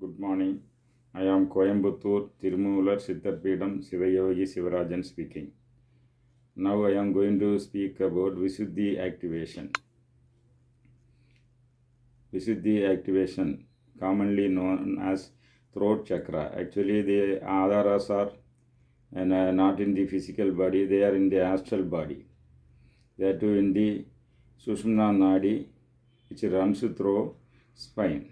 Good morning. I am Coimbatore Tirumular Siddharpeedam Sivayogi Sivarajan speaking. Now I am going to speak about Visuddhi activation. Visuddhi activation, commonly known as throat chakra. Actually, the adharas are not in the physical body, they are in the astral body. They are too in the Sushumna Nadi, which runs through spine.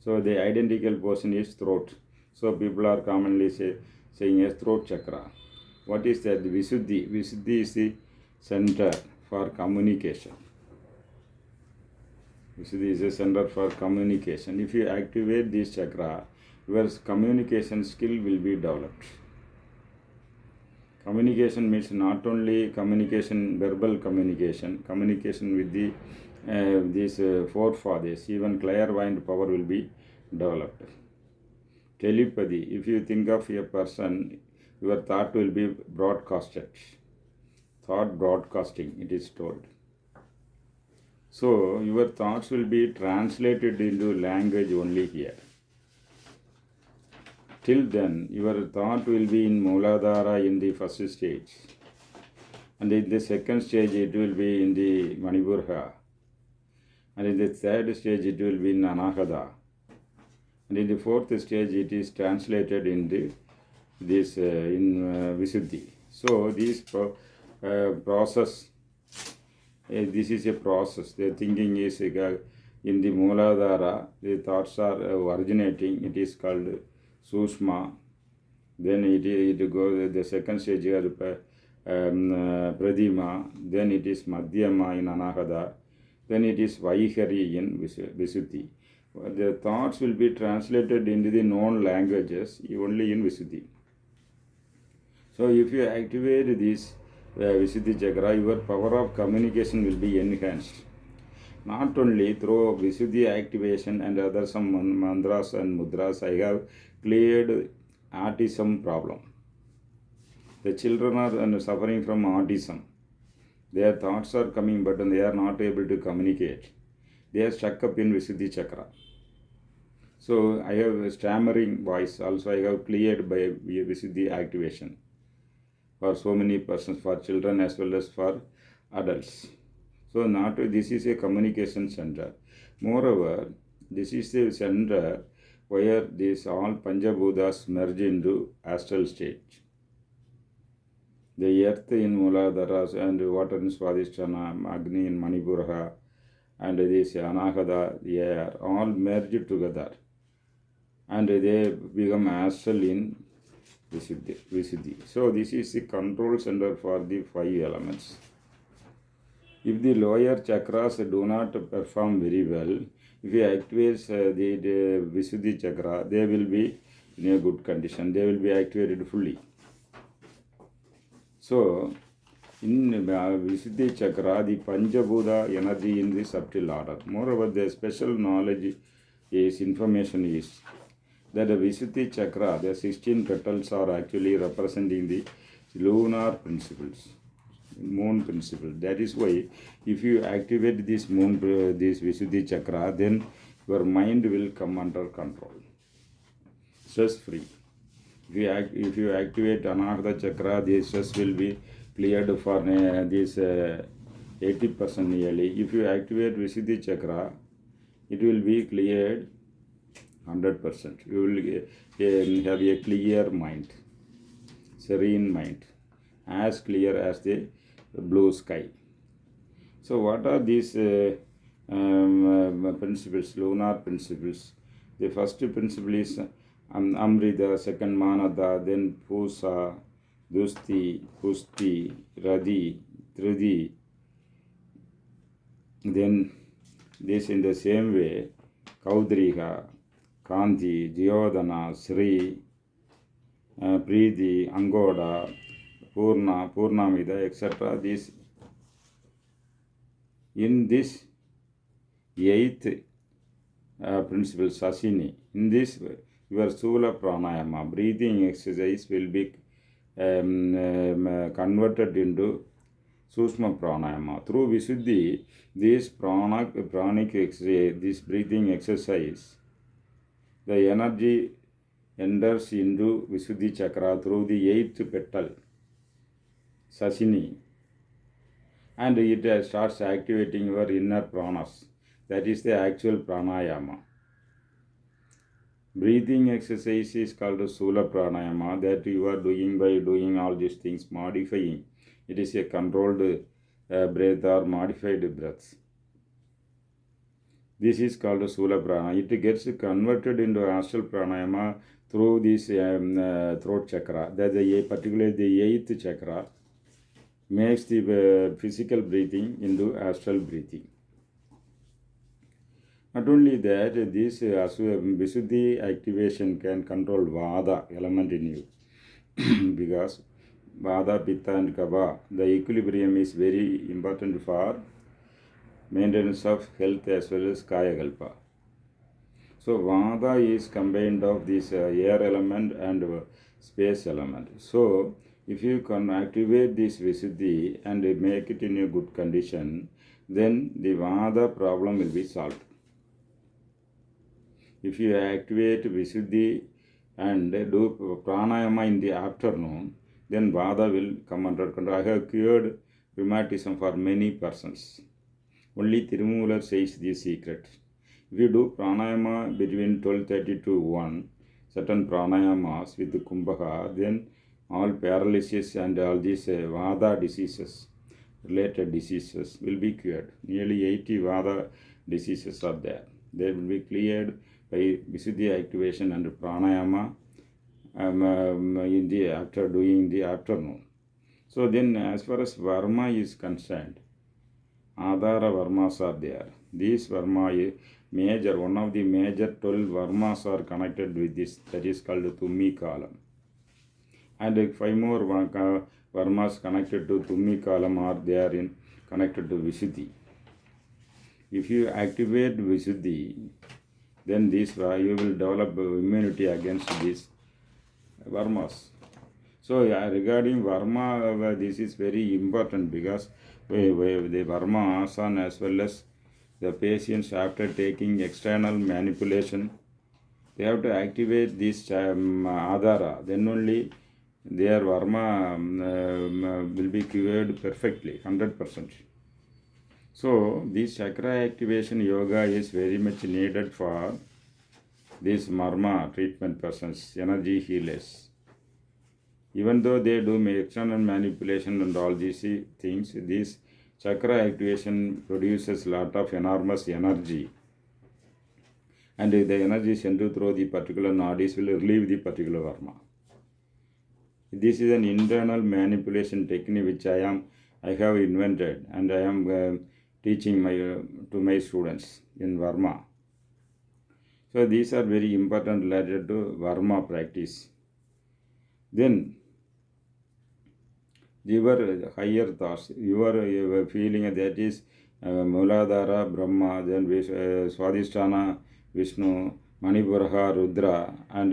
So the identical portion is throat. So people are commonly saying as throat chakra. What is that? Visuddhi. Visuddhi is the center for communication. Visuddhi is a center for communication. If you activate this chakra, your communication skill will be developed. Communication means not only communication, verbal communication, communication with these forefathers, even clairvoyant power will be developed. Telepathy, if you think of a person, your thought will be broadcasted. Thought broadcasting, it is told. So, your thoughts will be translated into language only here. Till then, your thought will be in Mooladhara in the first stage. And in the second stage, it will be in the Manipurha. And in the third stage, it will be in Anahata. And in the fourth stage, it is translated in Visuddhi. So, this process, this is a process. The thinking is in the Mooladhara, the thoughts are originating. It is called Sushma. Then it goes, the second stage is Pradima. Then it is Madhyama in Anahata. Then it is Vaihari in Visuddhi. The thoughts will be translated into the known languages only in Visuddhi. So if you activate this Visuddhi chakra, your power of communication will be enhanced. Not only through Visuddhi activation and other some mantras and mudras, I have cleared autism problem. The children are suffering from autism. Their thoughts are coming, but they are not able to communicate. They are stuck up in Visuddhi chakra. So I have a stammering voice. Also I have cleared by Visuddhi activation for so many persons, for children as well as for adults. So this is a communication center. Moreover, this is the center where these all Panchabhutas merge into astral state. The earth in Mooladhara and water in Swadhisthana, Agni in Manipurha, and this Anahata, they are all merged together. And they become astral in Visuddhi. So this is the control center for the 5 elements. If the lower chakras do not perform very well, if you activate the Visuddhi chakra, they will be in a good condition. They will be activated fully. So, in Visuddhi chakra, the Panchabhuta energy in the subtle order. Moreover, the special knowledge is, information is, that the Visuddhi chakra, the 16 petals are actually representing the lunar principles, moon principle. That is why if you activate this Visuddhi chakra, then your mind will come under control, stress free. If you activate Anahata chakra, the stress will be cleared for this 80% nearly. If you activate Visuddhi chakra, it will be cleared 100%. You will have a clear mind, serene mind, as clear as the blue sky. So what are these principles, lunar principles? The first principle is Amrita, second Manada, then Pusa, Dusti, Pusti, Radhi, Tridi. Then this in the same way, Kaudriha, Kanti, Jyodhana, Sri, Preeti, Angoda, Purna, Purnamida, etc. This in this 8th principle, Sasini, in this your Sula Pranayama, breathing exercise will be converted into Sushma Pranayama. Through Visuddhi, this pranic exercise, this breathing exercise The energy enters into Visuddhi chakra through the 8th petal, Sasini, and it starts activating your inner pranas. That is the actual pranayama. Breathing exercise is called Sula Pranayama, that you are doing by doing all these things, modifying. It is a controlled breath or modified breaths. This is called Sula Prana. It gets converted into Astral Pranayama through this throat chakra. That particularly the 8th chakra makes the physical breathing into astral breathing. Not only that, this Visuddhi activation can control Vada element in you because Vada, Pitta and Kapha, the equilibrium is very important for maintenance of health as well as Kaya Kalpa. So Vada is combined of this air element and space element. So if you can activate this Visuddhi and make it in a good condition, then the Vada problem will be solved. If you activate Visuddhi and do pranayama in the afternoon, then Vada will come under control. I have cured rheumatism for many persons. Only Tirumular says the secret. If you do pranayama between 12:30 to 1, certain pranayamas with Kumbhaka, then all paralysis and all these Vada diseases, related diseases will be cured. Nearly 80 Vada diseases are there. They will be cleared by Visuddhi activation and pranayama after doing in the afternoon. So then as far as Varma is concerned, Adhara Varmas are there. These Varma major, one of the major 12 Varmas are connected with this, that is called Tummi Kalam. And 5 more Varmas connected to Tummi Kalam are there connected to Visuddhi. If you activate Visuddhi, then this you will develop immunity against these Varmas. So regarding Varma, this is very important because the Varma asana as well as the patients after taking external manipulation, they have to activate this Adhara. Then only their Varma will be cured perfectly, 100%. So this chakra activation yoga is very much needed for these Marma treatment persons, energy healers. Even though they do external manipulation and all these things, this chakra activation produces lot of enormous energy. And the energy sent through the particular nadis will relieve the particular Varma. This is an internal manipulation technique which I have invented, and I am teaching to my students in Varma. So these are very important related to Varma practice. Then your higher thoughts, your feeling that is Muladhara Brahma, then Swadhisthana Vishnu, Manipuraha Rudra, and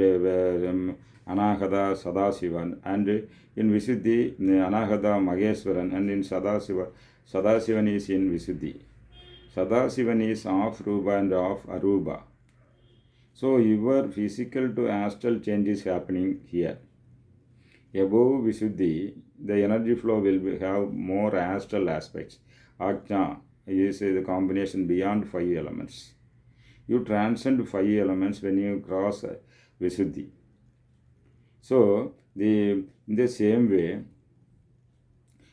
Anahata Sadasivan, and in Visuddhi Anahata Maheswaran, and in Sadasivan is in Visuddhi. Sadasivan is of Rupa and of Arupa. So your physical to astral change is happening here. Above Visuddhi, the energy flow will have more astral aspects. Ajna is the combination beyond 5 elements. You transcend 5 elements when you cross Visuddhi. So in the same way,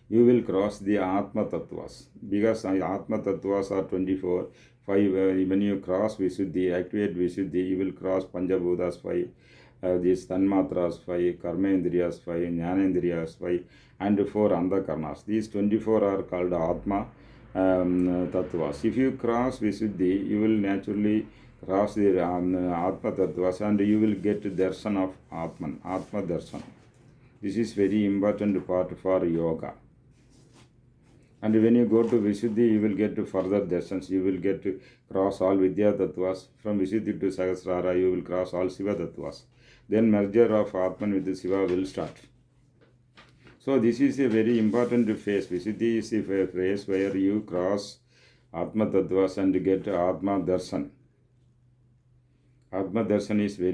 you will cross the Atma Tattvas, because Atma Tattvas are 24. 5, when you cross Visuddhi, activate Visuddhi, you will cross Panchabhutas 5, these Tanmatras 5, Karmendriyas 5, Jnanendriyas 5, and 4 Andhakarnas. These 24 are called Atma Tattvas. If you cross Visuddhi, you will naturally cross the Atma Tattvas, and you will get darshan of Atman, Atma darshan. This is very important part for yoga. And when you go to Visuddhi, you will get to further darshans. You will get to cross all Vidya Tattvas. From Visuddhi to Sahasrara, you will cross all Shiva Tattvas. Then merger of Atman with the Shiva will start. So this is a very important phase. Visuddhi is a phase where you cross Atma Tattvas and get Atma darshan. Atma Darshan is very